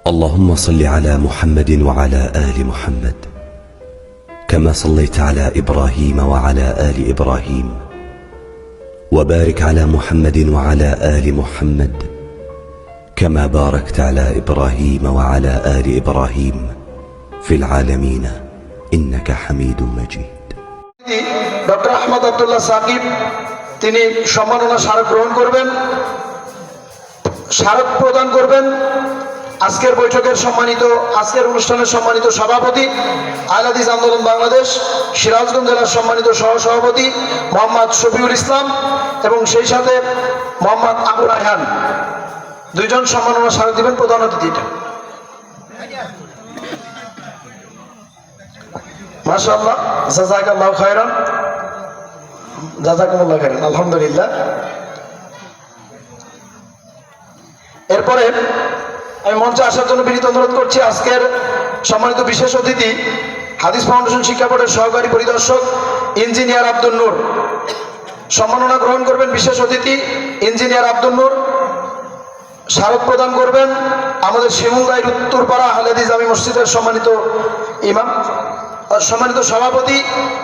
اللهم صل على محمد وعلى آل محمد كما صليت على إبراهيم وعلى آل إبراهيم وبارك على محمد وعلى آل محمد كما باركت على إبراهيم وعلى آل إبراهيم في العالمين إنك حميد مجيد। Doctor Ahmad Abdullah Shakib তিনি সম্মাননা স্মারক গ্রহণ করবেন, স্মারক প্রদান করবেন। আজকের অনুষ্ঠানের সম্মানিত সভাপতি আহলে হাদিস আন্দোলন বাংলাদেশ সিরাজগঞ্জ জেলার সম্মানিত সহসভাপতি মোহাম্মদ শফিউল ইসলাম এবং সেই সাথে মোহাম্মদ আবু রায়হান, দুইজন সম্মাননা স্মারক দিবেন। প্রধান অতিথি মাশাআল্লাহ, জাযাকাল্লাহু খায়রান, জাযাকুমুল্লাহু খায়রান। আলহামদুলিল্লাহ। এরপরে আমি মঞ্চে আসার জন্য বিনীত অনুরোধ করছি আজকের সম্মানিত বিশেষ অতিথি হাদিস ফাউন্ডেশন শিক্ষা বোর্ডের সহকারী পরিদর্শক ইঞ্জিনিয়ার আব্দুল নূর। সম্মাননা গ্রহণ করবেন বিশেষ অতিথি ইঞ্জিনিয়ার আব্দুল নূর। স্মারক প্রদান করবেন আমাদের শিমুলগাঁয়ের উত্তরপাড়া আহলে হাদিস জামি মসজিদের সম্মানিত ইমাম, সম্মানিত সভাপতি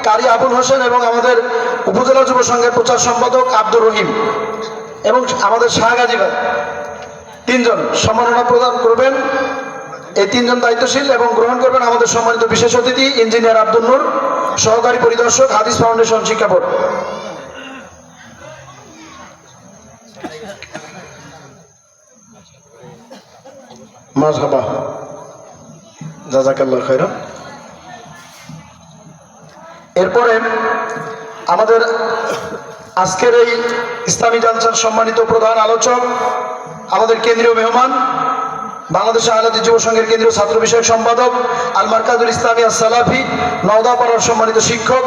কারি আবুল হোসেন এবং আমাদের উপজেলা যুব সংঘের প্রচার সম্পাদক আব্দুর রহিম এবং আমাদের শাহগাজী ভাই। তিনজন সম্মাননা প্রদান করবেন, এই তিনজন দায়িত্বশীল, এবং গ্রহণ করবেন আমাদের সম্মানিত বিশেষ অতিথি ইঞ্জিনিয়ার আব্দুল নূর, সহকারী পরিদর্শক হাদিস ফাউন্ডেশন শিক্ষা বোর্ড। মারহাবা, জাযাকাল্লাহু খায়রান। এরপরে আমাদের আজকের এই ইসলামী জালসার সম্মানিত প্রধান আলোচক, আমাদের কেন্দ্রীয় মেহমান, বাংলাদেশ আহলে হাদিস যুব সংঘের কেন্দ্রীয় ছাত্র বিষয়ক সম্পাদক আল মারকাজুল ইসলামিয়া সালাফি নওদাপাড়ার সম্মানিত শিক্ষক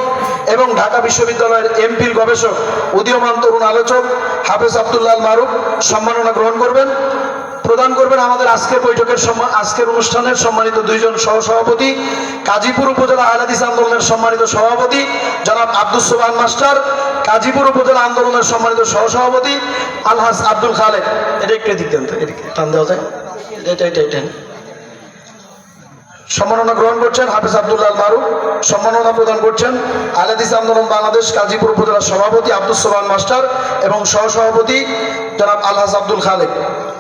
এবং ঢাকা বিশ্ববিদ্যালয়ের এমপিল গবেষক, উদীয়মান তরুণ আলোচক হাফেজ আব্দুল্লাহ আল মারুফ সম্মাননা গ্রহণ করবেন। প্রদান করবেন আমাদের আজকের অনুষ্ঠানের সম্মানিত দুইজন সহসভাপতি কাজীপুর উপজেলা আহলে হাদিস আন্দোলনের সম্মানিত সভাপতি জনাব আব্দুস সোবহান মাস্টার, কাজীপুর উপজেলা আন্দোলনের সম্মানিত সহসভাপতি আলহাজ আব্দুল খালেক। এটা একটু দিক দেন তো, এদিকে টান দেওয়া যায়, এটা সম্মাননা গ্রহণ করছেন হাফেজ আব্দুল্লাহ আল মারুফ। সম্মাননা প্রদান করছেন আহলে হাদিস আন্দোলন বাংলাদেশ কাজীপুর উপজেলার সভাপতি আব্দুস সোবহান মাস্টার এবং সহসভাপতি জনাব আলহাজ আব্দুল খালেক।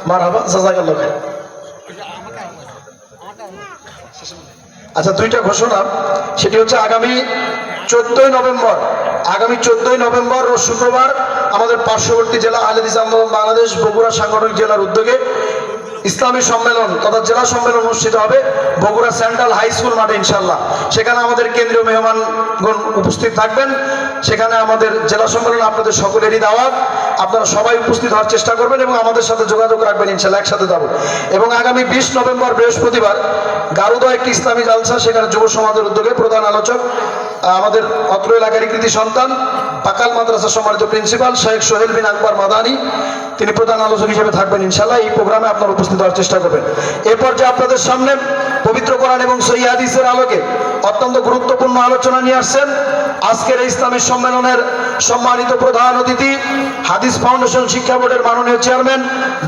মারহাবা, জাযাকাল্লাহু খায়র। আচ্ছা, দুইটা ঘোষণা, সেটি হচ্ছে আগামী 14ই নভেম্বর রোজ শুক্রবার আমাদের পার্শ্ববর্তী জেলা আহলে হাদিস আন্দোলন বাংলাদেশ বগুড়া সাংগঠনিক জেলার উদ্যোগে ইসলামী সম্মেলন তথা জেলা সম্মেলন অনুষ্ঠিত হবে বগুড়া সেন্ট্রাল হাই স্কুল মাঠে ইনশাআল্লাহ। সেখানে আমাদের কেন্দ্রীয় মেহমানগণ উপস্থিত থাকবেন। সেখানে আমাদের জেলা সম্মেলন আপনাদের সকলেরই দাওয়াত, আপনারা সবাই উপস্থিত হওয়ার চেষ্টা করবেন এবং আমাদের সাথে যোগাযোগ রাখবেন, ইনশাআল্লাহ একসাথে যাব। এবং আগামী 20 নভেম্বর বৃহস্পতিবার গারুদা একটি ইসলামী জালসা, সেখানে যুব সমাজের উদ্যোগে প্রধান আলোচক আমাদের অত্র এলাকারই কৃতি সন্তান পাকাল মাদ্রাসার সম্মানিত প্রিন্সিপাল শেখ সোহেল বিন আকবর মাদানী, তিনি প্রধান আলোচক হিসেবে থাকবেন ইনশাআল্লাহ। এই প্রোগ্রামে আপনারা উপস্থিত হওয়ার চেষ্টা করবেন। এরপর যে আপনাদের সামনে পবিত্র কোরআন এবং সহিহ হাদিসের আলোকে অত্যন্ত গুরুত্বপূর্ণ আলোচনা নিয়ে আসছেন আজকের এই ইসলামী সম্মেলনের সম্মানিত প্রধান অতিথি হাদিস ফাউন্ডেশন শিক্ষা বোর্ডের মাননীয় চেয়ারম্যান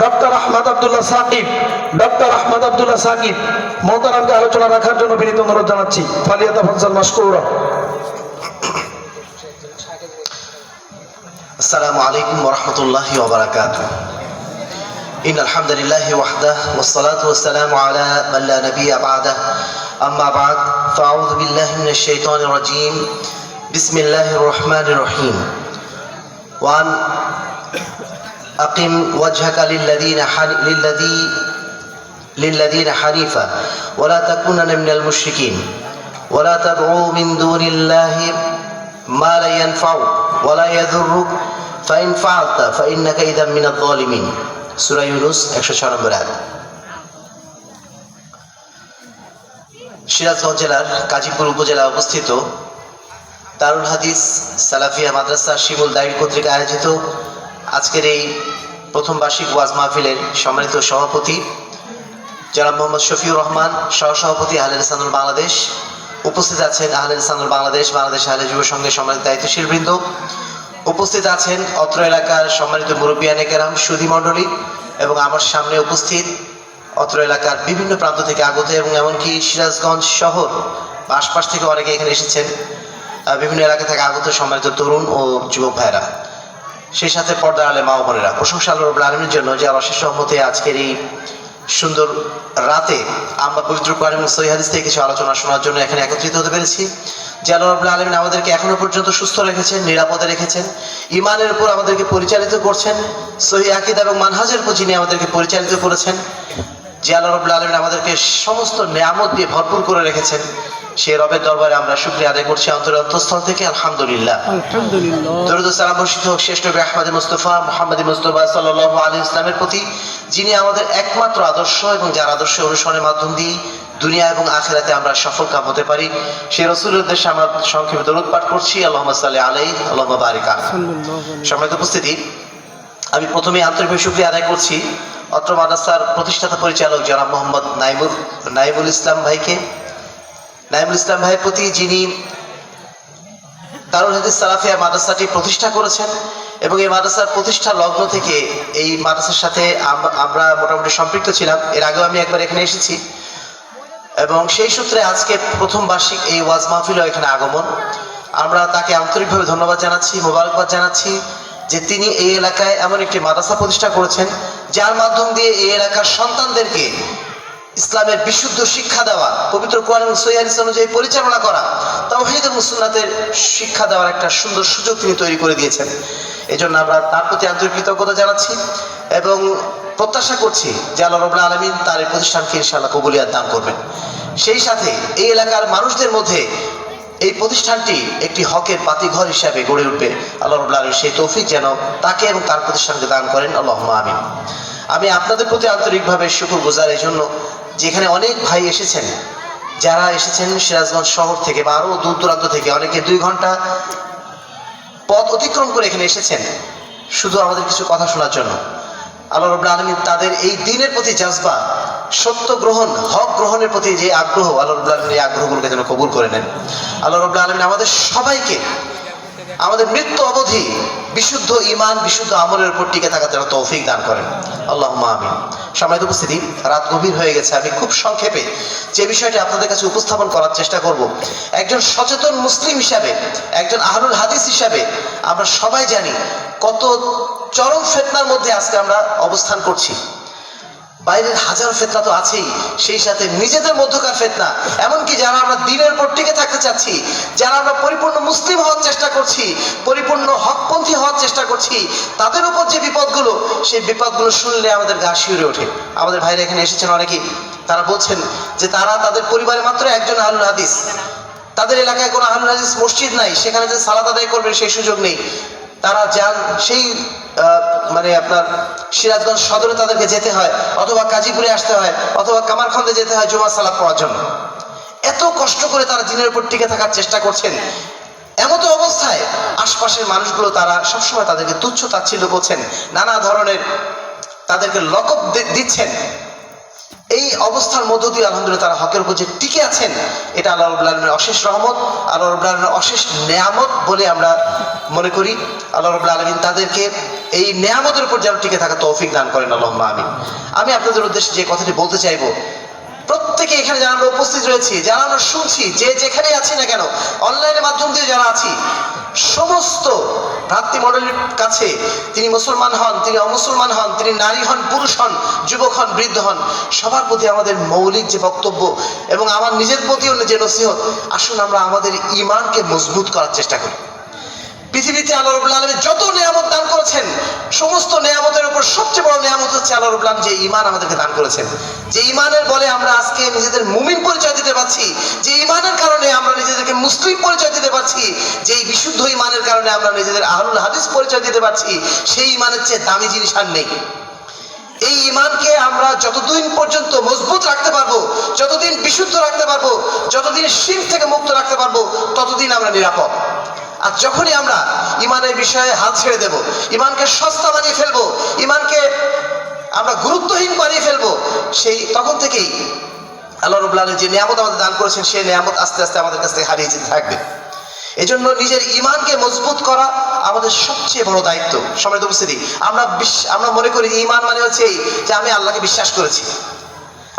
ডক্টর আহমদ আব্দুল্লাহ সাকিব মোহতারামকে আলোচনা রাখার জন্য বিনীত অনুরোধ জানাচ্ছি। ফালিয়াতাফাজ্জাল মাশকুরা। আসসালামু আলাইকুম ওয়া রাহমাতুল্লাহি ওয়া বারাকাতুহু। ইন্নাল হামদুলিল্লাহি ওয়াহদাহু ওয়াস সালাতু ওয়াস সালামু আলা মান লা নাবিয়্যা বা'দাহু। আম্মা বা'দ, ফাআউযু বিল্লাহি মিনাশ শাইতানির রাজীম। বিসমিল্লাহির রহমানির রহিম। ওয়ান আকিম ওয়াজহাকা লিল্লাযীনা হানিফা ওয়া লা তাকুনান্না মিনাল মুশরিকিন ওয়া লা তাদউ মিন দুনিল্লাহি মা লা ইয়ানফাউ ওয়া লা ইয়াদুররুক ফাইন ফাআলতা ফাইন্নাকা ইযাম মিনায যালিমিন। সূরা ইউনূস 106 নম্বর আয়াত। সিরাজগঞ্জ জেলার কাজীপুর উপজেলায় অবস্থিত দারুল হাদিস সালাফিয়া মাদ্রাসা শিমুল দাইর কর্তৃক আয়োজিত আজকের এই প্রথম বার্ষিক ওয়াজ মাহফিলের সম্মানিত সভাপতি জনাব মোহাম্মদ শফিউর রহমান, সহসভাপতি আহলে হাদিস আন্দোলন বাংলাদেশ। উপস্থিত আছেন আহলে হাদিস আন্দোলন বাংলাদেশ আহলে যুব সংঘের সম্মানিত দায়িত্বশীল বৃন্দ। উপস্থিত আছেন অত্র এলাকার সম্মানিত মুরব্বিয়ানে কেরাম, সুধী মণ্ডলী, এবং আমার সামনে উপস্থিত অত্র এলাকার বিভিন্ন প্রান্ত থেকে আগত এবং এমনকি সিরাজগঞ্জ শহর বা আশপাশ থেকে অনেকে এখানে এসেছেন, বিভিন্ন এলাকা থেকে আগত সম্মানিত তরুণ ও যুবক ভাইরা, সেই সাথে পর্দার আলে মা ও বোনেরা, প্রশংসা আল্লাহ রাব্বুল আলামিনের জন্য যে অশেষ রহমতে আজকের এই সুন্দর রাতে আমরা পবিত্র কোরআন এবং সহিহ হাদিস থেকে কিছু আলোচনা শোনার জন্য এখানে একত্রিত হতে পেরেছি। যে আল্লাহ রাব্বুল আলামিন আমাদেরকে এখনো পর্যন্ত সুস্থ রেখেছেন, নিরাপদে রেখেছেন, ইমানের উপর আমাদেরকে পরিচালিত করছেন, সহিহ আকীদা এবং মানহাজের উপর যিনি আমাদেরকে পরিচালিত করেছেন, যে আল্লাহ রাব্বুল আলামিন আমাদেরকে সমস্ত নেয়ামত দিয়ে ভরপুর করে রেখেছেন, সে রবের দরবারে আমরা শুকরিয়া আদায় করছি অন্তরের অন্তঃস্থল থেকে। আলহামদুলিল্লাহ। দরুদ ও সালাম বর্ষিত হোক শ্রেষ্ঠ নবী আহমদ মুস্তাফা মুহাম্মদ মুস্তাফা সাল্লাল্লাহু আলাইহি ওয়াসাল্লামের প্রতি, যিনি আমাদের একমাত্র আদর্শ এবং যার আদর্শ অনুসরণের মাধ্যম দিয়ে দুনিয়া এবং আখিরাতে আমরা সফল কাম হতে পারি, সেই রাসূলের উদ্দেশ্যে আমরা সংক্ষেপে দরুদ পাঠ করছি। আল্লাহুম্মা সাল্লি আলাইহি আল্লাহুম্মা বারিক আলাইহি। সম্মানিত উপস্থিতি, আমি প্রথমে আন্তরিকভাবে শুকরিয়া আদায় করছি অত্র মাদ্রাসার প্রতিষ্ঠাতা পরিচালক জনাব মোহাম্মদ নাইমুল ইসলাম ভাইকে, নাইমুল ইসলাম ভাইয়ের প্রতি, যিনি দারুল হাদিস সালাফিয়া মাদ্রাসাটি প্রতিষ্ঠা করেছেন এবং এই মাদ্রাসার প্রতিষ্ঠা লগ্ন থেকে এই মাদ্রাসার সাথে আমরা মোটামুটি সম্পৃক্ত ছিলাম। এর আগেও আমি একবার এখানে এসেছি এবং সেই সূত্রে আজকে প্রথম বার্ষিক এই ওয়াজ মাহফিলও এখানে আগমন। আমরা তাকে আন্তরিকভাবে ধন্যবাদ জানাচ্ছি, মোবারকবাদ জানাচ্ছি যে তিনি এই এলাকায় এমন একটি মাদ্রাসা প্রতিষ্ঠা করেছেন যার মাধ্যম দিয়ে এই এলাকার সন্তানদেরকে ইসলামের বিশুদ্ধ শিক্ষা দেওয়া, পবিত্র কোরআন এবং সহিহ হাদিস অনুযায়ী পরিচালনা করা, তাওহীদ এবং সুন্নাতের শিক্ষা দেওয়ার একটা সুন্দর সুযোগ তিনি তৈরি করে দিয়েছেন। এই জন্য আমরা তার প্রতি আন্তরিক কৃতজ্ঞতা জানাচ্ছি এবং প্রত্যাশা করছি যে আল্লাহ রাব্বুল আলামিন তার এই প্রতিষ্ঠানকে ইনশাআল্লাহ কবুলিয়াত দান করবেন। সেই সাথে এই এলাকার মানুষদের মধ্যে এই প্রতিষ্ঠানটি একটি হকের বাতিঘর হিসাবে গড়ে উঠবে। আল্লাহ রাব্বুল আলামিন সেই তৌফিক যেন তাকে এবং তার প্রতিষ্ঠানকে দান করেন। আল্লাহুম্মা আমিন। আমি আপনাদের প্রতি আন্তরিকভাবে শুকরগুজার এই জন্য যেখানে অনেক ভাই এসেছেন, যারা এসেছেন সিরাজগঞ্জ শহর থেকে বা আরও দূর দূরান্ত থেকে, অনেকে 2 ঘন্টা পথ অতিক্রম করে এখানে এসেছেন শুধু আমাদের কিছু কথা শোনার জন্য। আল্লাহ রাব্বুল আলামিন তাদের এই দ্বীনের প্রতি জাজবা, সত্য গ্রহণ, হক গ্রহণের প্রতি যে আগ্রহ, আল্লাহ রাব্বুল আলামিন এই আগ্রহগুলোকে যেন কবুল করে নেন। আল্লাহ রাব্বুল আলামিন আমাদের সবাইকে আমাদের মৃত্যু অবধি বিশুদ্ধ ঈমান, বিশুদ্ধ আমলের উপর টিকে থাকার জন্য তৌফিক দান করেন। আল্লাহুম্মা আমিন। সম্মানিত উপস্থিতি, রাত গভীর হয়ে গেছে। আমি খুব সংক্ষেপে যে বিষয়টি আপনাদের কাছে উপস্থাপন করার চেষ্টা করব, একজন সচেতন মুসলিম হিসাবে, একজন আহলুল হাদিস হিসাবে আমরা সবাই জানি কত চরম ফিতনার মধ্যে আজকে আমরা অবস্থান করছি। বাইরের হাজারো ফিতনা তো আছেই, সেই সাথে নিজেদের মধ্যকার ফিতনা, এমনকি যারা আমরা দ্বীনের উপর টিকে থাকতে চাচ্ছি, যারা আমরা পরিপূর্ণ মুসলিম হওয়ার চেষ্টা করছি, পরিপূর্ণ হকপন্থী হওয়ার চেষ্টা করছি, তাদের উপর যে বিপদগুলো, সেই বিপদগুলো শুনলে আমাদের গা শিউরে ওঠে। আমাদের ভাইরা এখানে এসেছেন অনেকেই, তারা বলছেন যে তারা তাদের পরিবারে মাত্র একজন আহলুল হাদিস, তাদের এলাকায় কোনো আহলুল হাদিস মসজিদ নাই, সেখানে যে সালাত আদায় করবে সেই সুযোগ নেই। তারা যান সেই আপনার সিরাজগঞ্জ সদরে তাদেরকে যেতে হয়, অথবা কাজীপুরে আসতে হয়, অথবা কামারখন্দে যেতে হয় জুমার সালাত পড়ার জন্য। এত কষ্ট করে তারা দিনের উপর টিকে থাকার চেষ্টা করছেন। এমতো অবস্থায় আশপাশের মানুষগুলো তারা সবসময় তাদেরকে তুচ্ছ তাচ্ছিল্য করছেন, নানা ধরনের তাদেরকে লকব দিচ্ছেন। এই অবস্থার মধ্য দিয়ে আলহামদুলিল্লাহ তারা হকের উপর যে টিকে আছেন, এটা আল্লাহ রাব্বুল আলামিনের অশেষ রহমত, আল্লাহ রাব্বুল আলামিনের অশেষ নেয়ামত বলে আমরা মনে করি। আল্লাহ রাব্বুল আলামিন তাদেরকে এই নেয়ামতের উপর যেন টিকে থাকা তৌফিক দান করেন। আল্লাহুম্মা আমিন। আমি আপনাদের উদ্দেশ্যে যে কথাটি বলতে চাইবো, প্রত্যেকে এখানে যারা আমরা উপস্থিত রয়েছি, যারা আমরা শুনছি, যে যেখানে আছি না কেন, অনলাইনের মাধ্যম দিয়ে যারা আছি, সমস্ত ভ্রাতৃমণ্ডলীর কাছে, তিনি মুসলমান হন, তিনি অমুসলমান হন, তিনি নারী হন, পুরুষ হন, যুবক হন, বৃদ্ধ হন, সবার প্রতি আমাদের মৌলিক যে বক্তব্য এবং আমার নিজের প্রতিও যে নসিহত, আসুন আমরা আমাদের ঈমানকে মজবুত করার চেষ্টা করি। পৃথিবীতে আল্লাহ রাব্বুল আলামিন যত নিয়ামত দান করেছেন, সমস্ত নিয়ামতের উপর সবচেয়ে বড় নিয়ামত হচ্ছে আল্লাহ রাব্বুল আলামিন যে ঈমান আমাদেরকে দান করেছেন, যে ঈমানের বলে আমরা আজকে নিজেদের মুমিন পরিচয় দিতে পারছি, যে ঈমানের কারণে আমরা নিজেদেরকে মুসলিম পরিচয় দিতে পারছি, যে এই বিশুদ্ধ ঈমানের কারণে আমরা নিজেদের আহলুল হাদিস পরিচয় দিতে পারছি, সেই ঈমানের চেয়ে দামি জিনিস আর নেই। এই ঈমানকে আমরা যতদিন পর্যন্ত মজবুত রাখতে পারবো, যতদিন বিশুদ্ধ রাখতে পারবো, যতদিন শিরক থেকে মুক্ত রাখতে পারবো, ততদিন আমরা নিরাপদ। আর যখনই আমরা ঈমানের বিষয়ে হাল ছেড়ে দেব, ঈমানকে সস্তা বানিয়ে ফেলবো, ঈমানকে আমরা গুরুত্বহীন বানিয়ে ফেলবো, সেই তখন থেকেই আল্লাহ রাব্বুল আলামিন যে নিয়ামত আমাদের দান করেছেন, সেই নিয়ামত আস্তে আস্তে আমাদের কাছ থেকে হারিয়ে যেতে থাকবে। এই জন্য নিজের ঈমানকে মজবুত করা আমাদের সবচেয়ে বড় দায়িত্ব। সম্মানিত উপস্থিতি, আমরা মনে করি যে ঈমান মানে হচ্ছে এই যে আমি আল্লাহকে বিশ্বাস করেছি,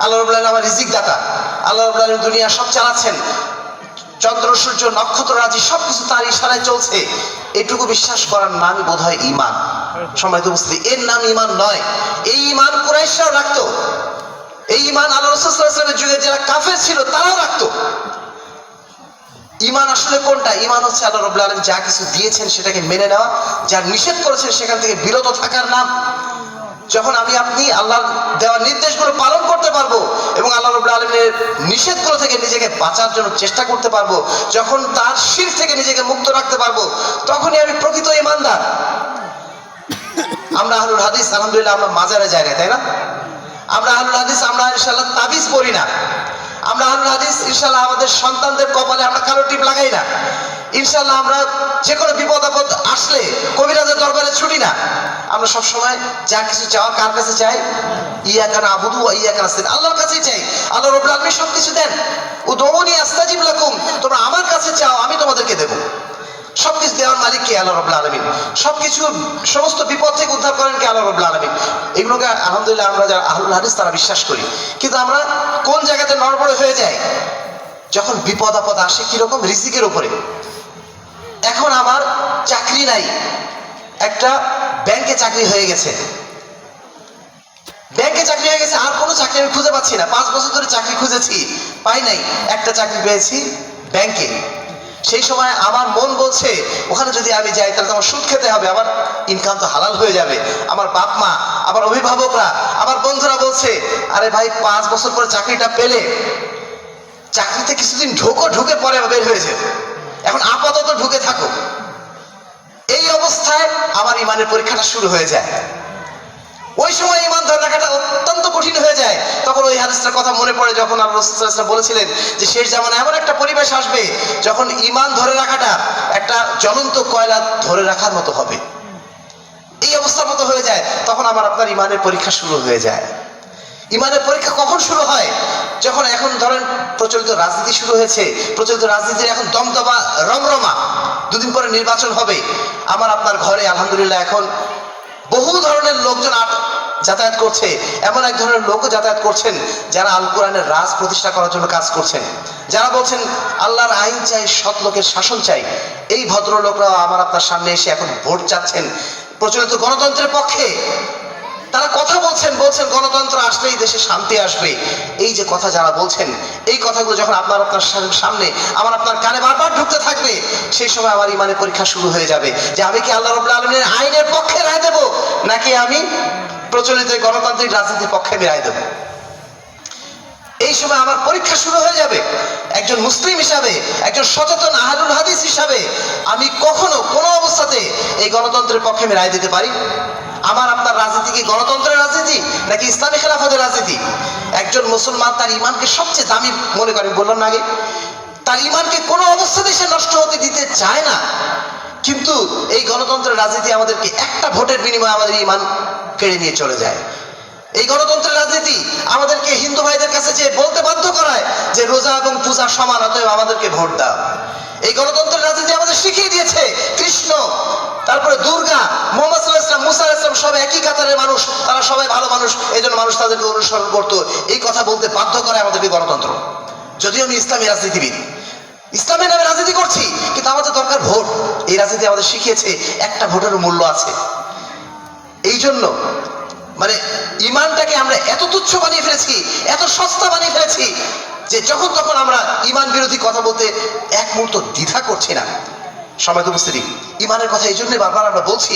আল্লাহ রাব্বুল আলামিন আমার রিজিক দাতা, আল্লাহ রাব্বুল আলামিন দুনিয়া সব চালাচ্ছেন, চন্দ্র সূর্য নক্ষত্র রাজি সবকিছু তার ইশারায় চলছে, এটুকু বিশ্বাস করার নামই বোধ হয় ঈমান। সম্মানিত উপস্থিতি, এর নাম ঈমান নয়। এই ঈমান কুরাইশরাও রাখতো, এই ঈমান আল্লাহ রাসূল সাল্লাল্লাহু আলাইহি ওয়াসাল্লামের যুগে যারা কাফের ছিল তারাও রাখতো। ঈমান আসলে কোনটা? ঈমান হচ্ছে আল্লাহ রাব্বুল আলামিন যা কিছু দিয়েছেন সেটাকে মেনে নেওয়া, যা নিষেধ করেছেন সেখান থেকে বিরত থাকার নাম। যখন আমি আপনি আল্লাহর দেওয়া নির্দেশগুলো পালন করতে পারবো এবং আল্লাহ রাব্বুল আলামিনের নিষেধগুলো থেকে নিজেকে বাঁচার জন্য চেষ্টা করতে পারবো, যখন তার শিরক থেকে নিজেকে মুক্ত রাখতে পারবো, তখনই আমি প্রকৃত ঈমানদার। আমরা আহলুল হাদিস, আলহামদুলিল্লাহ আমরা মাজারে যাই না, তাই না? আমরা আহলুল হাদিস, আমরা ইনশাআল্লাহ তাবিজ পড়ি না। আমরা আহলুল হাদিস ইনশাআল্লাহ আমাদের সন্তানদের কপালে আমরা কালো টিপ লাগাই না। ইনশাআল্লাহ আমরা যে কোনো বিপদ আপদ আসলে কবিরাজের দরবারে ছুটি না। আমরা সব সময় যা কিছু চাওয়া কার কাছে চাই? ইয়াকা না'বুদু ওয়া ইয়াকা নাস্তাইন, আল্লাহর কাছেই চাই। আল্লাহ রাব্বুল আলামিন সব কিছু দেন। উদউনি আস্তাজিব লাকুম, তোমরা আমার কাছে চাও আমি তোমাদেরকে দেব। সবকিছু দেওয়ার মালিক কে? আল্লাহ রাব্বুল আলামিন। সবকিছু সমস্ত বিপদ থেকে উদ্ধার করেন কে? আল্লাহ রাব্বুল আলামিন। এগুলোকে আলহামদুলিল্লাহ আমরা যারা আহলুল হাদিস তারা বিশ্বাস করি। কিন্তু আমরা কোন জায়গাতে নড়বড়ে হয়ে যাই? যখন বিপদ আপদ আসে, কিরকম? রিজিকের উপরে। এখন আমার চাকরি নাই, একটা ব্যাংকে চাকরি হয়ে গেছে, ব্যাংকে চাকরি হয়ে গেছে, আর কোনো চাকরি আমি খুঁজে পাচ্ছি না। 5 বছর ধরে চাকরি খুঁজেছি, পাই নাই, একটা চাকরি পেয়েছি ব্যাংকে। সেই সময় আমার মন বলছে ওখানে যদি আমি যাই তাহলে তো আমার সুদ খেতে হবে, আমার ইনকাম তো হালাল হয়ে যাবে। আমার বাপ মা, আমার অভিভাবকরা, আমার বন্ধুরা বলছে আরে ভাই 5 বছর পরে চাকরিটা পেলে চাকরিতে কিছুদিন ঢুকে পরে বের হয়েছে, এখন আপাতত ঢুকে থাকো। এই অবস্থায় আমার ইমানের পরীক্ষাটা শুরু হয়ে যায়। ওই সময় ঈমান ধরে রাখাটা অত্যন্ত কঠিন হয়ে যায়। তখন ওই হাদিসটার কথা মনে পড়ে যখন আল্লাহ রাসূল সাল্লাল্লাহু আলাইহি ওয়াসাল্লাম বলেছিলেন যে শেষ জামানায় এমন একটা পরিবেশ আসবে যখন ঈমান ধরে রাখাটা একটা জ্বলন্ত কয়লা ধরে রাখার মতো হবে। এই অবস্থার মতো হয়ে যায়, তখন আমার আপনার ঈমানের পরীক্ষা শুরু হয়ে যায়। ঈমানের পরীক্ষা কখন শুরু হয়? যখন এখন ধরেন প্রচলিত রাজনীতি শুরু হয়েছে, প্রচলিত রাজনীতির এখন দমদমা রমরমা, 2 দিন পরে নির্বাচন হবে। আমার আপনার ঘরে আলহামদুলিল্লাহ এখন বহু ধরনের লোকজন যাতায়াত করছে। এমন এক ধরনের লোকও যাতায়াত করছেন যারা আল কোরআনের রাজ প্রতিষ্ঠা করার জন্য কাজ করছেন, যারা বলছেন আল্লাহর আইন চাই, সৎ লোকের শাসন চাই। এই ভদ্রলোকরাও আমার আপনার সামনে এসে এখন ভোট চাচ্ছেন প্রচলিত গণতন্ত্রের পক্ষে। তারা কথা বলছেন গণতন্ত্র আসলেই দেশে শান্তি আসবে। এই যে কথা যারা বলছেন, এই কথাগুলো যখন আপনার সামনে আমার আপনার কানে বারবার ঢুকতে থাকবে, সেই সময় আমার ঈমানের পরীক্ষা শুরু হয়ে যাবে যে আমি কি আল্লাহ রাব্বুল আলামিনের আইনের পক্ষে রায় দেব নাকি আমি প্রচলিত গণতান্ত্রিক রাজনীতির পক্ষে আমি রায় দেব। এই সময় আমার পরীক্ষা শুরু হয়ে যাবে। একজন মুসলিম হিসাবে, একজন সচেতন আহলুল হাদিস হিসাবে আমি কখনো কোনো অবস্থাতে এই গণতন্ত্রের পক্ষে আমি রায় দিতে পারি? আমার আপনার রাজনীতি কি গণতন্ত্রের রাজনীতি নাকি ইসলামী খেলাফতের রাজনীতি? একজন মুসলমান তার ঈমানকে সবচেয়ে দামি মনে করেন, বললাম না আগে, তার ঈমানকে কোনো অবস্থাতে সে নষ্ট হতে দিতে চায় না। কিন্তু এই গণতন্ত্রের রাজনীতি আমাদেরকে একটা ভোটের বিনিময়ে আমাদের ঈমান কেড়ে নিয়ে চলে যায়। এই গণতন্ত্রের রাজনীতি আমাদেরকে হিন্দু ভাইদের কাছে যে বলতে বাধ্য করায় যে রোজা এবং পূজা সমান, অতএব আমাদেরকে ভোট দাও। এই গণতন্ত্রের রাজনীতি আমাদের শিখিয়ে দিয়েছে কৃষ্ণ, তারপরে দুর্গা, মুহাম্মদ সাল্লাল্লাহু আলাইহি ওয়াসাল্লাম, মুসা আলাইহিস সালাম সব একই কাতারের মানুষ, তারা সবাই ভালো মানুষ, এই জন্য মানুষ তাদেরকে অনুসরণ করতো। এই কথা বলতে বাধ্য করে আমাদেরকে গণতন্ত্র। যদিও আমি ইসলামী রাজনীতিবিদ, ইসলামের নামে রাজনীতি করছি, কিন্তু আমাদের দরকার ভোট। এই রাজনীতি আমাদের শিখিয়েছে একটা ভোটেরও মূল্য আছে। এই জন্য মানে ঈমানটাকে আমরা এত তুচ্ছ বানিয়ে ফেলেছি, এত সস্তা বানিয়ে ফেলেছি যে যখন তখন আমরা ঈমান বিরোধী কথা বলতে এক মুহূর্ত দ্বিধা করছি না। সম্মানিত উপস্থিতি, ঈমানের কথা এই জন্যই বারবার আমরা বলছি,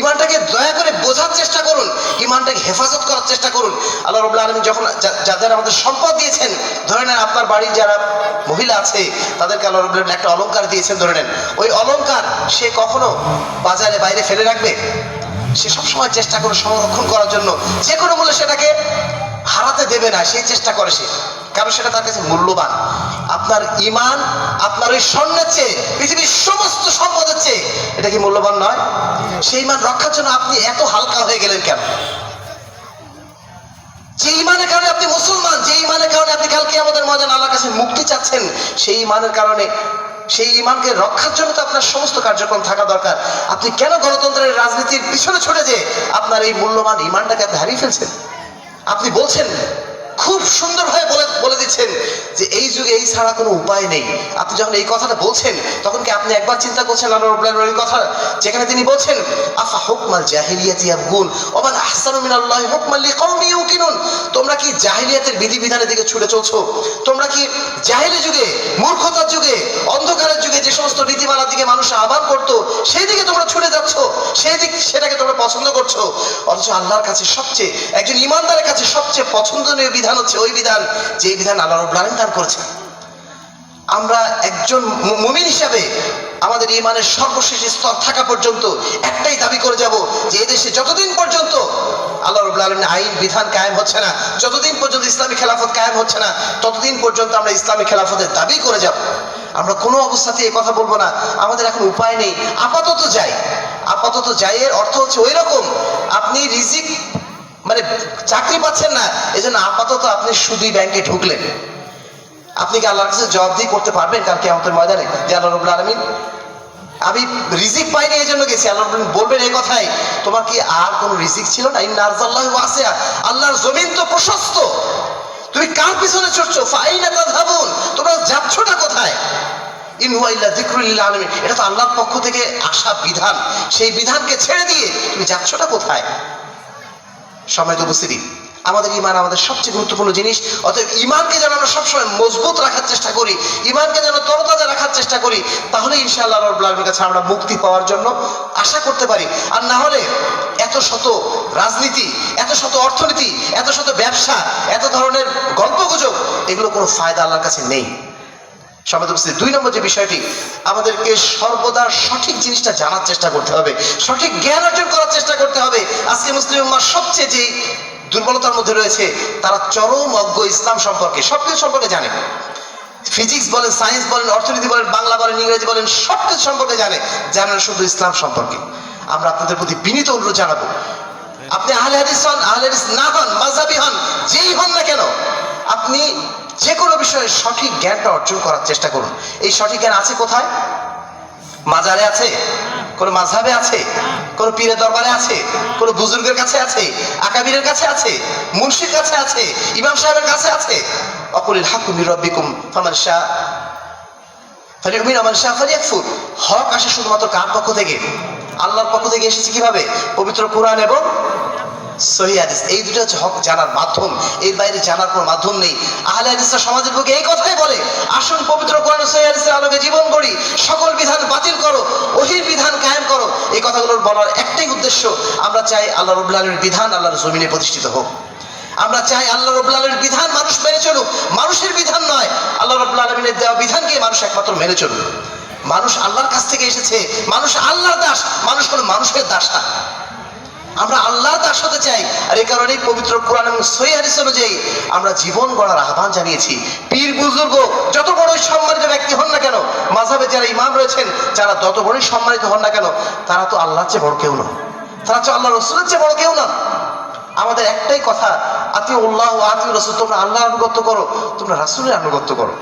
ঈমানটাকে দয়া করে বোঝার চেষ্টা করুন, ঈমানটাকে হেফাজত করার চেষ্টা করুন। আল্লাহ রাব্বুল আলামিন যখন যাদের আমাদের সম্পদ দিয়েছেন, ধরে নেন আপনার বাড়ির যারা মহিলা আছে তাদেরকে আল্লাহ রাব্বুল আলামিন একটা অলংকার দিয়েছেন, ধরে নেন ওই অলংকার সে কখনো বাজারে বাইরে ফেলে রাখবে? সে সবসময় চেষ্টা করে সংরক্ষণ করার জন্য, যে কোনো মূল্যে সেটাকে হারাতে দেবে না, সেই চেষ্টা করে সে, কারণ সেটা তার কাছে মূল্যবান। আপনার ঈমান আপনার ওই স্বর্ণের চেয়ে, পৃথিবীর সমস্ত সম্পদের চেয়ে এটা কি মূল্যবান নয়? সেই ঈমান রক্ষার জন্য আপনি এত হালকা হয়ে গেলেন কেন? যে ঈমানের কারণে আপনি মুসলমান, যে ঈমানের কারণে আপনি কালকে আমাদের ময়দানে আল্লাহর কাছে মুক্তি চাচ্ছেন, সেই ঈমানের কারণে, সেই ঈমানকে রক্ষার জন্য তো আপনার সমস্ত কার্যক্রম থাকা দরকার। আপনি কেন গণতন্ত্রের রাজনীতির পিছনে ছুটে যে আপনার এই মূল্যবান ঈমানটাকে আপনি হারিয়ে ফেলছেন? আপনি বলছেন খুব সুন্দরভাবে বলে দিচ্ছেন যে এই যুগে এই ছাড়া কোনো উপায় নেই। আপনি যখন এই কথাটা বলছেন তখন কি আপনি একবার চিন্তা করছেন আল্লাহ রাব্বুল আলামিনের কথা, যেখানে তিনি বলছেন আফা হুকমাল জাহিলিয়াতি ইয়াবগুন ওয়া মান আহসানু মিনাল্লাহি হুকমান লিকাওমিন ইউকিনুন। তোমরা কি জাহিলিয়াতের বিধিবিধানের দিকে ছুটে চলছো? তোমরা কি জাহিলি যুগে, মূর্খতার যুগে, অন্ধকারের যুগে যে সমস্ত নীতিমালার দিকে মানুষ আহ্বান করতো সেই দিকে তোমরা ছুটে যাচ্ছ, সেটাকে তোমরা পছন্দ করছো। অথচ আল্লাহর কাছে সবচেয়ে, একজন ইমানদারের কাছে সবচেয়ে পছন্দনীয় বিধান হচ্ছে ওই বিধান যে বিধান আল্লাহ রাব্বুল আলামিন দান করেছেন। আমরা একজন মুমিন হিসাবে আমাদের ঈমানের সর্বশেষ স্তর থাকা পর্যন্ত একটাই দাবি করে যাব যে এই দেশে যতদিন পর্যন্ত আল্লাহ রাব্বুল আলামিনের আইন বিধান কায়েম হচ্ছে না, যতদিন পর্যন্ত ইসলামী খেলাফত কায়েম হচ্ছে না, ততদিন পর্যন্ত আমরা ইসলামী খেলাফতের দাবি করে যাব। আমরা কোনো অবস্থাতেই এই কথা বলবো না আমাদের এখন উপায় নেই, আপাতত যাই। আপাতত যাই এর অর্থ হচ্ছে ওই রকম আপনি রিজিক মানে চাকরি পাচ্ছেন না, এজন্য আপাতত আপনি শুধুই ব্যাংকে ঢুকলেন। আপনি কি আল্লাহর কাছে জবাবদিহি করতে পারবেন কাল কিয়ামতের ময়দানে যে আল্লাহ রাব্বুল আলামিন আমি রিজিক পাইনি এই জন্য গেছি? আল্লাহ রাব্বুল আলামিন বলবেন এই কথাই, তোমার কি আর কোনো রিজিক ছিল না? ইন্না আরযাল্লাহি ওয়াসিআ, আল্লাহর জমিন তো প্রশস্ত, তুমি কার পিছনে ছুটছো? ফাইনা তাযহাবুন, তোমরা যাচ্ছোটা কোথায়? ইন হুয়া ইল্লা যিকরুল লিল আলামিন, এটা তো আল্লাহর পক্ষ থেকে আসা বিধান, সেই বিধানকে ছেড়ে দিয়ে তুমি যাচ্ছোটা কোথায়? সম্মানিত উপস্থিতি, আমাদের ঈমান আমাদের সবচেয়ে গুরুত্বপূর্ণ জিনিস। অতএব ঈমানকে যেন আমরা সবসময় মজবুত রাখার চেষ্টা করি, ঈমানকে যেন তরতাজা রাখার চেষ্টা করি, তাহলে ইনশাআল্লাহ রাব্বুল আলামিনের কাছে আমরা মুক্তি পাওয়ার জন্য আশা করতে পারি। আর না হলে এত শত রাজনীতি, এত শত অর্থনীতি, এত শত ব্যবসা, এত ধরনের গল্পগুজব, এগুলো কোনো ফায়দা আল্লাহর কাছে নেই। সম্মানিত উপস্থিতি, 2 নম্বর যে বিষয়টি, আমাদেরকে সর্বদা সঠিক জিনিসটা জানার চেষ্টা করতে হবে, সঠিক জ্ঞান অর্জন করার চেষ্টা করতে হবে। আজকে মুসলিম উম্মাহ সবচেয়ে যে দুর্বলতার মধ্যে রয়েছে, তারা চরম অজ্ঞ ইসলাম সম্পর্কে, সবকিছু সম্পর্কে জানে। ফিজিক্স বলেন, সায়েন্স বলেন, অর্থনীতি বলেন, বাংলা বলেন, ইংরেজি বলেন, সবকিছু সম্পর্কে জানে না শুধু ইসলাম সম্পর্কে। আমরা আপনাদের প্রতি বিনীত অনুরোধ জানাবো, আপনি আহলে হাদিস হন, আহলে হাদিস না হন, মাযহাবী হন, যেই হন না কেন, আপনি যে কোনো বিষয়ে সঠিক জ্ঞানটা অর্জন করার চেষ্টা করুন। এই সঠিক জ্ঞান আছে কোথায়? মাজারে আছে, কোন মাযহাবে আছে, কোন পীরের দরবারে আছে, কোন বুজুর্গের কাছে আছে, আকাবিরের কাছে আছে, মুন্সির কাছে আছে, ইমাম সাহেবের কাছে আছে। অকুলিল হাক্কু মির রাব্বিকুম ফামান শাআ ফালিউমিন ওয়া মান শাআ ফালিয়াকফুর। হক আসে শুধুমাত্র কার পক্ষ থেকে? আল্লাহর পক্ষ থেকে এসেছে। কিভাবে? পবিত্র কোরআন এবং সহিহ হাদিস, এই দুটো হচ্ছে হক জানার মাধ্যম, এর বাইরে জানার কোনো মাধ্যম নেই। আহলে হাদিসরা সমাজের পক্ষে এই কথাই বলে, আসুন পবিত্র কোরআন ও সহিহ হাদিসের আলোকে জীবন গড়ি, সকল বিধান বাতিল করো, ওহীর বিধান কায়েম করো। এই কথাগুলোর বলার একটাই উদ্দেশ্য, আমরা চাই আল্লাহ রাব্বুল আলামিনের বিধান আল্লাহর জমিনে প্রতিষ্ঠিত হোক। আমরা চাই আল্লাহ রাব্বুল আলামিনের বিধান মানুষ মেনে চলুক, মানুষের বিধান নয়, আল্লাহ রাব্বুল আলামিনের দেওয়া বিধানকে মানুষ একমাত্র মেনে চলুক। মানুষ আল্লাহর কাছ থেকে এসেছে, মানুষ আল্লাহর দাস, মানুষ কোনো মানুষের দাস না। আমরা আল্লাহর দাস হতে চাই, আর এই কারণেই পবিত্র কোরআন এবং সহিহ হাদিস অনুযায়ী আমরা জীবন গড়ার আহ্বান জানিয়েছি। পীর বুজুর্গ যত বড়ই সম্মানিত ব্যক্তি হন না কেন, মাযহাবে যারা ইমাম রয়েছেন, যারা যত বড়ই সম্মানিত হন না কেন, তারা তো আল্লাহর চেয়ে বড় কেউ নয়, তারা তো আল্লাহ রাসূলের চেয়ে বড় কেউ নয়। আমাদের একটাই কথা, আতিউল্লাহ ওয়া আতিউর রাসূল, তোমরা আল্লাহর আনুগত্য করো, তোমরা রাসূলের আনুগত্য করো।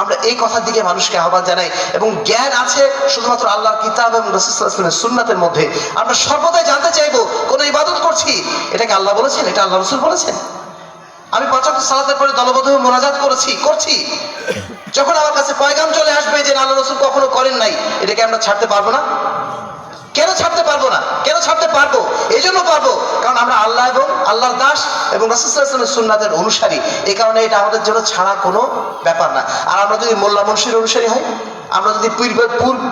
আমরা এই কথার দিকে মানুষকে আহ্বান জানাই, এবং জ্ঞান আছে শুধুমাত্র আল্লাহর কিতাব এবং রাসূল সাল্লাল্লাহু আলাইহি ওয়াসাল্লামের সুন্নাতের মধ্যে। আমরা সর্বদাই জানতে চাইবো, কোন ইবাদত করছি, এটাকে আল্লাহ বলেছেন, এটা আল্লাহ রাসূল বলেছেন। আমি 5 ওয়াক্ত সালাতের পরে দলবদ্ধ হয়ে মুনাজাত করছি, যখন আমার কাছে পয়গাম চলে আসবে যে আল্লাহ রাসূল কখনো করেন নাই, এটাকে আমরা ছাড়তে পারবো না? কেন ছাড়তে পারবো না? কেন ছাড়তে পারবো? এই জন্য পারবো, কারণ আমরা আল্লাহ এবং আল্লাহর দাস এবং রাসূল সাল্লাল্লাহু আলাইহি ওয়াসাল্লামের সুন্নাতের অনুসারী। এই কারণে এটা আমাদের জন্য ছাড়া কোনো ব্যাপার না। আর আমরা যদি মোল্লা মুন্সির অনুসারী হই, আমরা যদি পীর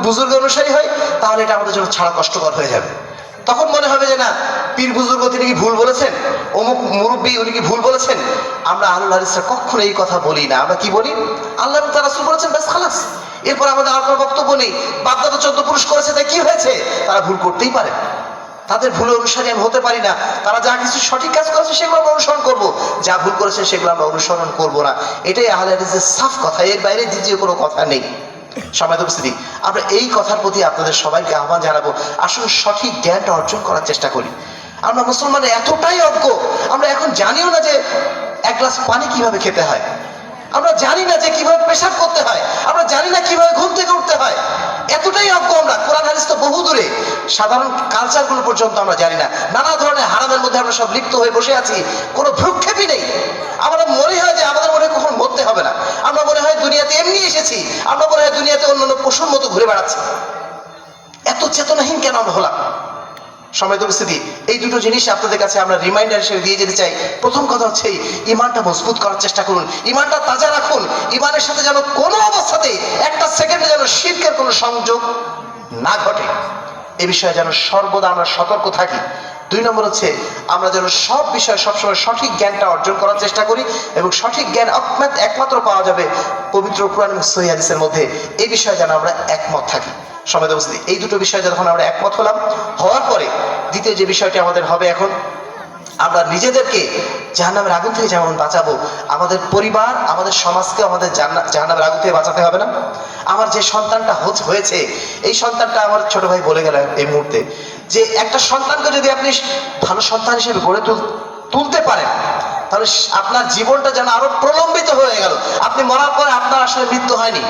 বুজুর্গের অনুসারী হই, তাহলে এটা আমাদের জন্য ছাড়া কষ্টকর হয়ে যাবে। তখন মনে হবে যে না, পীর বুজুর্গ তিনি কি ভুল বলেছেন, অমুক মুরব্বী উনি কি ভুল বলেছেন। আমরা আহলুল হাদিসরা কখনো এই কথা বলি না। আমরা কি বলি? আল্লাহ এবং তার রাসূল বলেছেন, ব্যাস খালাস। এরপর আমাদের আর কোনো বক্তব্য নেই। বাপদাদা 14 পুরুষ করেছে, তাই কি হয়েছে? তারা ভুল করতেই পারে, তাদের ভুলের অনুসারী আমি হতে পারি না। তারা যা কিছু সঠিক কাজ করেছে সেগুলো আমরা অনুসরণ করবো, যা ভুল করেছে সেগুলো আমরা অনুসরণ করবো না। এটাই আহলে হাদিসের সাফ কথা, এর বাইরে দ্বিতীয় কোনো কথা নেই। সম্মানিত উপস্থিতি, আমরা এই কথার প্রতি আপনাদের সবাইকে আহ্বান জানাবো, আসলে সঠিক জ্ঞানটা অর্জন করার চেষ্টা করি। আমরা মুসলমান এতটাই অজ্ঞ, আমরা এখন জানিও না যে 1 গ্লাস পানি কিভাবে খেতে হয়, আমরা জানি না যে কিভাবে পেশাব করতে হয়, আমরা জানি না কিভাবে ঘুম থেকে উঠতে হয়। এতটাই অজ্ঞ আমরা। কোরআন হাদিস তো বহু দূরে, সাধারণ কালচারগুলো পর্যন্ত আমরা জানি না। নানা ধরনের হারামের মধ্যে আমরা সব লিপ্ত হয়ে বসে আছি, কোনো ভ্রুক্ষেপই নেই। আমরা মনে হয় যে আমাদের মনে হয় কখন মরতে হবে না, আমরা মনে হয় দুনিয়াতে এমনি এসেছি, আমরা মনে হয় দুনিয়াতে অন্যান্য পশুর মতো ঘুরে বেড়াচ্ছি। এত চেতনাহীন কেন আমরা হলাম? সম্মানিত উপস্থিতি, এই দুটো জিনিস আপনাদের কাছে আমরা রিমাইন্ডার হিসেবে দিয়ে যেতে চাই। প্রথম কথা হচ্ছে ইমানটা মজবুত করার চেষ্টা করুন, ইমানটা তাজা রাখুন, ইমানের সাথে যেন কোনো অবস্থাতে একটা সেকেন্ডে যেন শিরকের কোনো সংযোগ না ঘটে, এ বিষয়ে যেন সর্বদা আমরা সতর্ক থাকি। 2 নম্বর হচ্ছে আমরা যেন সব বিষয়ে সবসময় সঠিক জ্ঞানটা অর্জন করার চেষ্টা করি, এবং সঠিক জ্ঞান একমাত্র পাওয়া যাবে পবিত্র কুরআন এবং সহিহ হাদিসের মধ্যে। এই বিষয়ে যেন আমরা একমত থাকি। সম্মানিত উপস্থিতি, এই দুটো বিষয়ে যখন আমরা একমত হওয়ার পরে দ্বিতীয় যে বিষয়টি আমাদের হবে, এখন আমরা নিজেদেরকে জাহান্নামের আগুন থেকে যেমন বাঁচাবো, আমাদের পরিবার, আমাদের সমাজকে আমাদের জাহান্নামের আগুন থেকে বাঁচাতে হবে না? আমার যে সন্তানটা হয়েছে, এই সন্তানটা আমার ছোট ভাই বলে গেল এই মুহূর্তে, যে একটা সন্তানকে যদি আপনি ভালো সন্তান হিসেবে গড়ে তুলতে পারেন, তাহলে আপনার জীবনটা যেন আরো প্রলম্বিত হয়ে গেল। আপনি মরার পরে আপনার আসলে মৃত্যু হয়নি,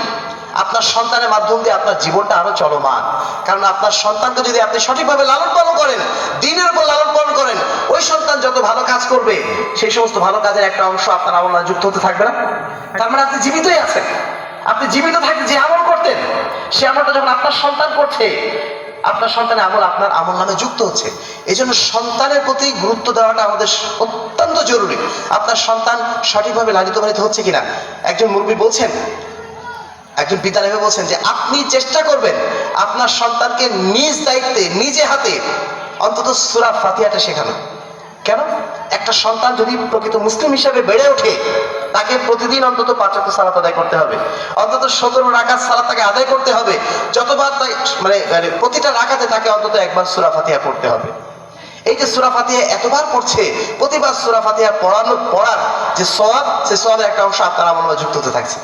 আপনার সন্তানের মাধ্যম দিয়ে আপনার জীবনটা আরো চলমান। কারণ আপনার সন্তানকে যদি আপনি সঠিকভাবে লালন পালন করেন, দিনের উপর লালন পালন করেন, ওই সন্তান যত ভালো কাজ করবে, সেই সমস্ত ভালো কাজের একটা অংশ আপনার আমলে যুক্ত হতে থাকবে না? তার মানে আপনি জীবিতই আছেন। আপনি জীবিত থাকতে যে আমল করতেন, সে আমলটা যখন আপনার সন্তান করছে, আপনার সন্তানের আমল আপনার আমল নামে যুক্ত হচ্ছে। এই জন্য সন্তানের প্রতি গুরুত্ব দেওয়াটা আমাদের অত্যন্ত জরুরি। আপনার সন্তান সঠিকভাবে লালিত পালিত হচ্ছে কিনা। একজন মুরব্বী বলছেন, একজন পিতা হিসেবে বলছেন যে আপনি চেষ্টা করবেন আপনার সন্তানকে নিজ দায়িত্বে নিজে হাতে অন্তত সূরা ফাতিহাটা শেখানো। কেন? একটা সন্তান যদি প্রকৃত মুসলিম হিসেবে বেড়ে ওঠে, তাকে প্রতিদিন অন্তত 5 ওয়াক্ত সালাত আদায় করতে হবে, অন্তত 17 রাকাত সালাত তাকে আদায় করতে হবে। যতবার মানে প্রতিটা রাকাতে তাকে অন্তত একবার সূরা ফাতিহা পড়তে হবে। এই যে সূরা ফাতিহা এতবার পড়ছে, প্রতিবার সূরা ফাতিহা পড়ার যে সওয়াব, সে সওয়াবের একটা অংশ আপনার আমলে যুক্ত হতে থাকছে।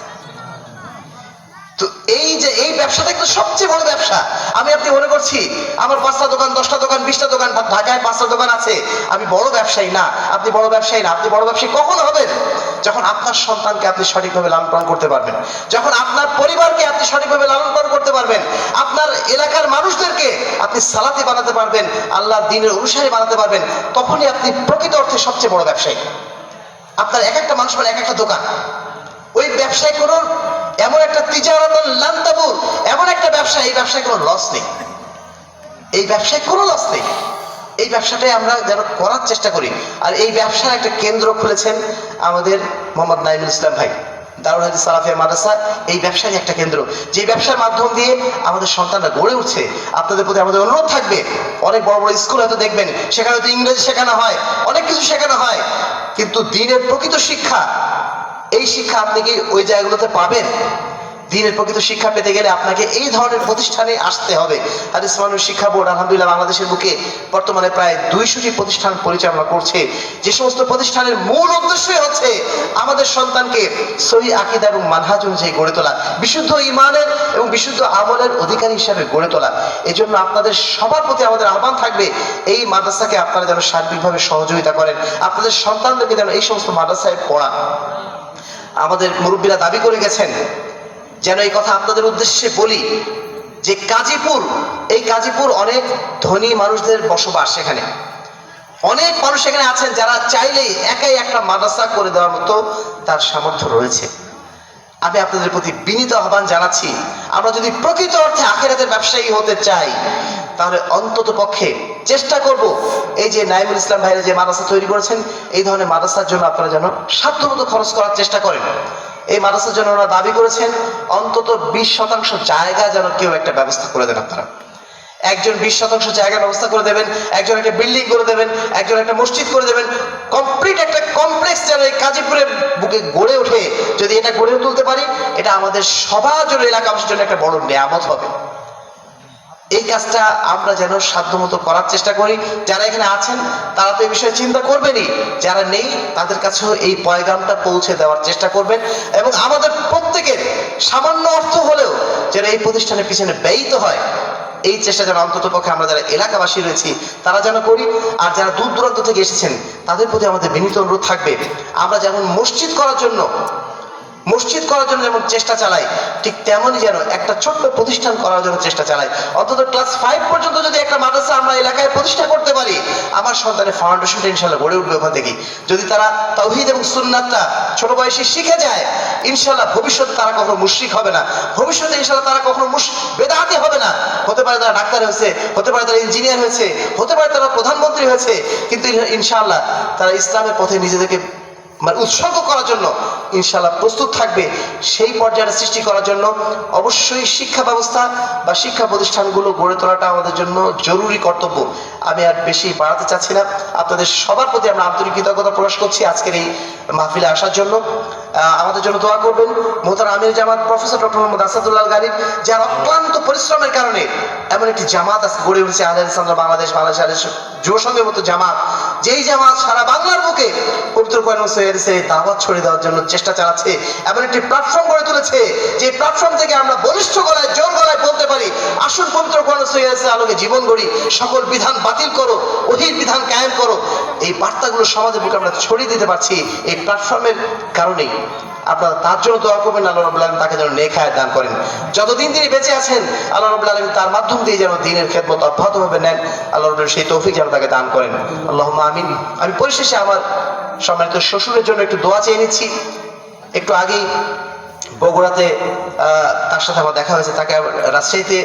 তো এই ব্যবসাটা কিন্তু সবচেয়ে বড় ব্যবসা। আপনি মনে করছি আমার 5টা দোকান, 10টা দোকান, 20টা দোকান, ঢাকায় 5টা দোকান আছে, আমি বড় ব্যবসায়ী না। আপনি বড় ব্যবসায়ী না। আপনি বড় ব্যবসায়ী কখন হবেন? যখন আপনার সন্তানকে আপনি সঠিকভাবে লালন পালন করতে পারবেন, যখন আপনার পরিবারকে আপনি সঠিকভাবে লালন পালন করতে পারবেন, আপনার এলাকার মানুষদেরকে আপনি সালাতি বানাতে পারবেন, আল্লাহর দ্বীনের অনুসারী বানাতে পারবেন, তখনই আপনি প্রকৃত অর্থে সবচেয়ে বড় ব্যবসায়ী। আপনার এক একটা মানুষ মানে এক একটা দোকান। ওই ব্যবসায় কোনো এমন একটা তিজারাতুল লান তাবুর, এমন একটা ব্যবসা, এই ব্যবসায় কোনো লস নেই, এই ব্যবসায় কোনো লস নেই। এই ব্যবসাটাই আমরা যেন করার চেষ্টা করি। আর এই ব্যবসার একটা কেন্দ্র খুলেছেন আমাদের মোহাম্মদ নাইমুল ইসলাম ভাই, দারুল হাদিস সালাফিয়া মাদ্রাসা। এই ব্যবসায় একটা কেন্দ্র, যে ব্যবসার মাধ্যম দিয়ে আমাদের সন্তানরা গড়ে উঠছে। আপনাদের প্রতি আমাদের অনুরোধ থাকবে, অনেক বড় বড় স্কুল হয়তো দেখবেন, সেখানে হয়তো ইংরেজি শেখানো হয়, অনেক কিছু শেখানো হয়, কিন্তু দ্বীনের প্রকৃত শিক্ষা, এই শিক্ষা আপনি কি ওই জায়গাগুলোতে পাবেন? দ্বীনের প্রকৃত শিক্ষা পেতে গেলে আপনাকে এই ধরনের প্রতিষ্ঠানে আসতে হবে। হাদিস মানবিক শিক্ষা বোর্ড আলহামদুলিল্লাহ বাংলাদেশের বুকে বর্তমানে প্রায় 200টি প্রতিষ্ঠান পরিচালনা করছে। যে সমস্ত প্রতিষ্ঠানের মূল উদ্দেশ্যই হচ্ছে আমাদের সন্তানকে সহিহ আকীদা এবং মানহাজ অনুযায়ী গড়ে তোলা, বিশুদ্ধ ঈমানের এবং বিশুদ্ধ আমলের অধিকারী হিসাবে গড়ে তোলা। এজন্য আপনাদের সবার প্রতি আমাদের আহ্বান থাকবে, এই মাদ্রাসাকে আপনারা যেন সার্বিকভাবে সহযোগিতা করেন, আপনাদের সন্তানদেরকে যেন এই সমস্ত মাদ্রাসায় পড়ান। আমাদের মুরব্বীরা দাবি করে গেছেন, যেন এই কথা আপনাদের উদ্দেশ্যে বলি, যে গাজীপুর, এই গাজীপুর অনেক ধনী মানুষদের বসবাস, সেখানে অনেক মানুষ এখানে আছেন যারা চাইলেই একাই একটা মাদ্রাসা করে দেওয়ার মতো তার সামর্থ্য রয়েছে। আমি আপনাদের প্রতি বিনীত আহ্বান জানাচ্ছি, আমরা যদি প্রকৃত অর্থে আখিরাতের ব্যবসায়ী হতে চাই, তাহলে অন্তত পক্ষে চেষ্টা করব এই যে নাইমুল ইসলাম ভাইরা যে মাদ্রাসা তৈরি করেছেন, এই ধরনের মাদ্রাসার জন্য আপনারা যেন সাধ্যমতো খরচ করার চেষ্টা করেন। এই মাদ্রাসার জন্য ওনারা দাবি করেছেন অন্তত 20% জায়গা যেন কেউ একটা ব্যবস্থা করে দেন। আপনারা একজন 20% জায়গার ব্যবস্থা করে দেবেন, একজন একটা বিল্ডিং করে দেবেন, একজন একটা মসজিদ করে দেবেন, কমপ্লিট একটা কমপ্লেক্স যেন এই গাজীপুরের বুকে গড়ে ওঠে। যদি এটা গড়ে তুলতে পারি, এটা আমাদের সবার জন্য, এলাকাবাসীর জন্য একটা বড় নিয়ামত হবে। এই কাজটা আমরা যেন সাধ্যমতো করার চেষ্টা করি। যারা এখানে আছেন তারা তো এই বিষয়ে চিন্তা করবেনই, যারা নেই তাদের কাছেও এই পয়গামটা পৌঁছে দেওয়ার চেষ্টা করবেন, এবং আমাদের প্রত্যেকের সামান্য অর্থ হলেও যেন এই প্রতিষ্ঠানের পিছনে ব্যয়িত হয়, এই চেষ্টা যেন অন্তত পক্ষে আমরা যারা এলাকাবাসী রয়েছি তারা যেন করি। আর যারা দূর দূরান্ত থেকে এসেছেন তাদের প্রতি আমাদের বিনীত অনুরোধ থাকবে, আমরা যেমন মসজিদ করার জন্য মসজিদ করার জন্য যেমন চেষ্টা চালাই, ঠিক তেমনই যেন একটা ছোট্ট প্রতিষ্ঠান করার জন্য চেষ্টা চালাই। অন্তত ক্লাস 5 পর্যন্ত যদি একটা মাদ্রাসা আমরা এলাকায় প্রতিষ্ঠা করতে পারি, আমার সন্তানের ফাউন্ডেশনটা ইনশাল্লাহ গড়ে উঠবে ওখান থেকে। যদি তারা তাওহীদ এবং সুন্নাতটা ছোট বয়সে শিখে যায়, ইনশাল্লাহ ভবিষ্যতে তারা কখনো মুশরিক হবে না, ভবিষ্যতে ইনশাল্লাহ তারা কখনো বেদাতি হবে না। হতে পারে তারা ডাক্তার হয়েছে, হতে পারে তারা ইঞ্জিনিয়ার হয়েছে, হতে পারে তারা প্রধানমন্ত্রী হয়েছে, কিন্তু ইনশাআল্লাহ তারা ইসলামের পথে নিজেদেরকে উৎসর্গ করার জন্য ইনশাআল্লাহ প্রস্তুত থাকবে। সেই পর্যায়ে সৃষ্টি করার জন্য অবশ্যই শিক্ষা ব্যবস্থা বা শিক্ষা প্রতিষ্ঠানগুলো গড়ে তোলাটা আমাদের জন্য জরুরি কর্তব্য। আমি আর বেশি বাড়াতে চাচ্ছি না, আপনাদের সবার প্রতি আমরা আন্তরিক কৃতজ্ঞতা প্রকাশ করছি আজকের এই মাহফিলে আসার জন্য। আমাদের জন্য দোয়া করবেন। মোহতারাম আমির জামাত প্রফেসর ডক্টর মোহাম্মদ আসাদুল্লাহ আল গালিব, যার অক্লান্ত পরিশ্রমের কারণে এমন একটি জামাত আজকে গড়ে উঠেছে আহলে হাদিস বাংলাদেশ যুব সংঘের মতো জামাত, যেই জামাত সারা বাংলার বুকে পবিত্র কোরআন ও হাদিসের দাওয়াত ছড়িয়ে দেওয়ার জন্য চেষ্টা চালাচ্ছে। এমন একটি প্ল্যাটফর্ম গড়ে তুলেছে যে প্ল্যাটফর্ম থেকে আমরা বলিষ্ঠ গলায় জোর গলায় বলতে পারি, আসুন পবিত্র কোরআন ও হাদিসের আলোকে জীবন গড়ি, সকল বিধান বাতিল করো, ওহীর বিধান কায়েম করো। এই বার্তাগুলো সমাজের বুকে আমরা ছড়িয়ে দিতে পারছি এই প্ল্যাটফর্মের কারণেই। আপনারা তার জন্য দোয়া করবেন, আল্লাহ রাব্বুল আলামিন তাকে যেন নেক হায়াত দান করেন। যতদিন তিনি বেঁচে আছেন আল্লাহ রাব্বুল আলামিন তার মাধ্যম দিয়ে যেন দ্বীনের খেদমত অব্যাহতভাবে নেন, আল্লাহ রাব্বুল সেই তৌফিক যেন তাকে দান করেন। আল্লাহুম্মা আমিন। আমি পরিশেষে আমার সম্মানিত শ্বশুরের জন্য একটু দোয়া চেয়ে নিচ্ছি। একটু আগেই বগুড়াতে তার সাথে আমার দেখা হয়েছে, তাকে রাজশাহীতে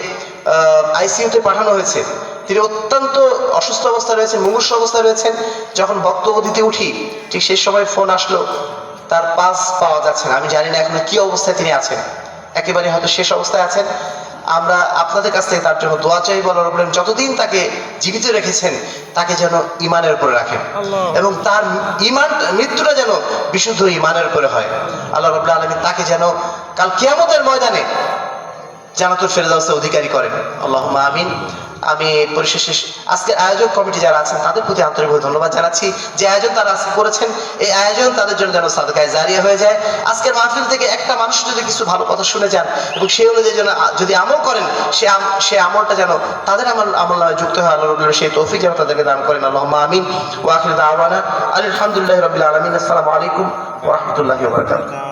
আইসিইউতে পাঠানো হয়েছে। তিনি অত্যন্ত অসুস্থ অবস্থায় রয়েছেন, মুমূর্ষু অবস্থায় রয়েছেন। যখন বক্তব্য দিতে উঠি ঠিক সেই সময় ফোন আসলো, তার পাস পাওয়া যাচ্ছে না। আমি জানি না এখন কি অবস্থায় তিনি আছেন, একেবারে হয়তো শেষ অবস্থায় আছেন। আমরা আপনাদের কাছ থেকে তার জন্য দোয়া চাই। আল্লাহ রাব্বুল আলামিন যতদিন তাকে জীবিত রেখেছেন তাকে যেন ঈমানের উপরে রাখেন এবং তার ঈমান মৃত্যুটা যেন বিশুদ্ধ ঈমানের উপরে হয়। আল্লাহ রাব্বুল আলামিন তাকে যেন কাল কিয়ামতের ময়দানে জান্নাতুল ফেরদাউসের অধিকারী করেন। আল্লাহুম্মা আমিন। আমি পরিশেষে আজকের আয়োজক কমিটি যারা আছেন তাদের প্রতি আন্তরিকভাবে ধন্যবাদ জানাচ্ছি। যে আয়োজন তারা আজকে করেছেন, এই আয়োজন তাদের জন্য যেন সাদকায়ে জারিয়া হয়ে যায়। আজকের মাহফিল থেকে একটা মানুষ যদি কিছু ভালো কথা শুনে যান এবং সেই অনুযায়ী যেন যদি আমল করেন, সে আমলটা যেন তাদের আমল নামে যুক্ত হয়, আল্লাহ রাব্বুল আলামিন সেই তৌফিক যেন তাদেরকে দান করেন। আল্লাহুম্মা আমিন। ওয়া আখিরু দাওয়ানা আলহামদুলিল্লাহি রাব্বিল আলামিন। আসসালামু আলাইকুম ওয়া রাহমাতুল্লাহি ওয়া বারাকাতুহু।